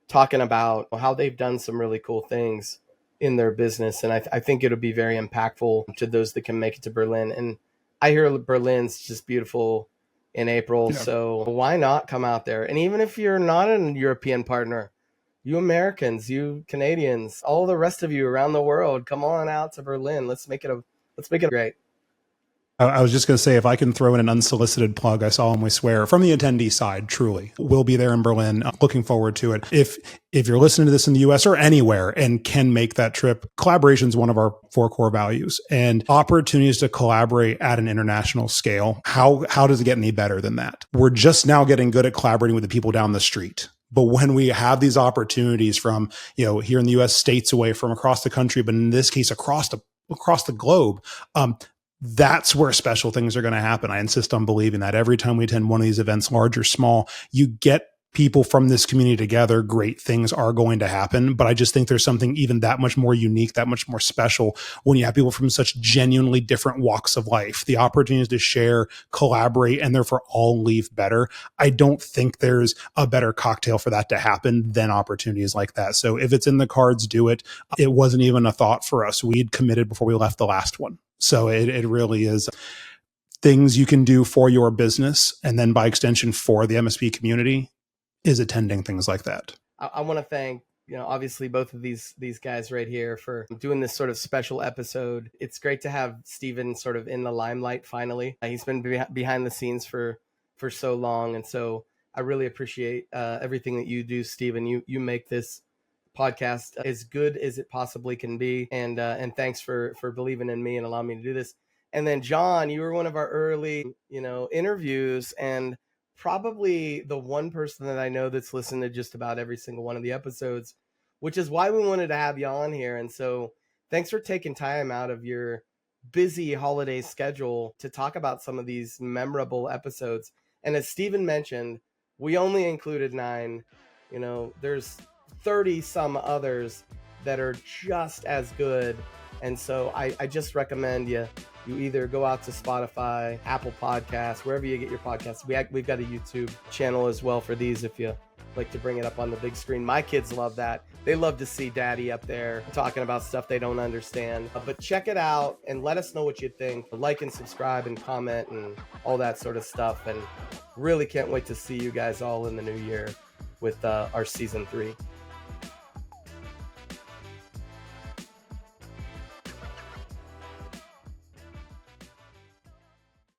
Speaker 2: talking about how they've done some really cool things in their business. And I think it'll be very impactful to those that can make it to Berlin. And I hear Berlin's just beautiful in April. Yeah. So why not come out there? And even if you're not a European partner, you Americans, you Canadians, all the rest of you around the world, come on out to Berlin. Let's make it great.
Speaker 3: I was just going to say, if I can throw in an unsolicited plug, I solemnly swear, from the attendee side, truly, we'll be there in Berlin. Looking forward to it. If you're listening to this in the US or anywhere and can make that trip, collaboration is one of our 4 core values, and opportunities to collaborate at an international scale. How does it get any better than that? We're just now getting good at collaborating with the people down the street. But when we have these opportunities from, here in the US, states away, from across the country, but in this case, across the globe, that's where special things are going to happen. I insist on believing that every time we attend one of these events, large or small, you get people from this community together, great things are going to happen. But I just think there's something even that much more unique, that much more special when you have people from such genuinely different walks of life. The opportunities to share, collaborate, and therefore all leave better. I don't think there's a better cocktail for that to happen than opportunities like that. So if it's in the cards, do it. It wasn't even a thought for us. We'd committed before we left the last one. So it really is things you can do for your business, and then by extension for the MSP community, is attending things like that.
Speaker 2: I want to thank, obviously both of these guys right here for doing this sort of special episode. It's great to have Stephen sort of in the limelight finally. He's been behind the scenes for so long, and so I really appreciate everything that you do, Stephen. You make this podcast as good as it possibly can be, and thanks for believing in me and allowing me to do this. And then John, you were one of our early interviews, and probably the one person that I know that's listened to just about every single one of the episodes, which is why we wanted to have you on here. And so thanks for taking time out of your busy holiday schedule to talk about some of these memorable episodes. And as Stephen mentioned, we only included 9. There's 30 some others that are just as good. And so I just recommend you either go out to Spotify, Apple Podcasts, wherever you get your podcasts. We've got a YouTube channel as well for these if you like to bring it up on the big screen. My kids love that. They love to see Daddy up there talking about stuff they don't understand. But check it out and let us know what you think. Like and subscribe and comment and all that sort of stuff. And really can't wait to see you guys all in the new year with our season 3.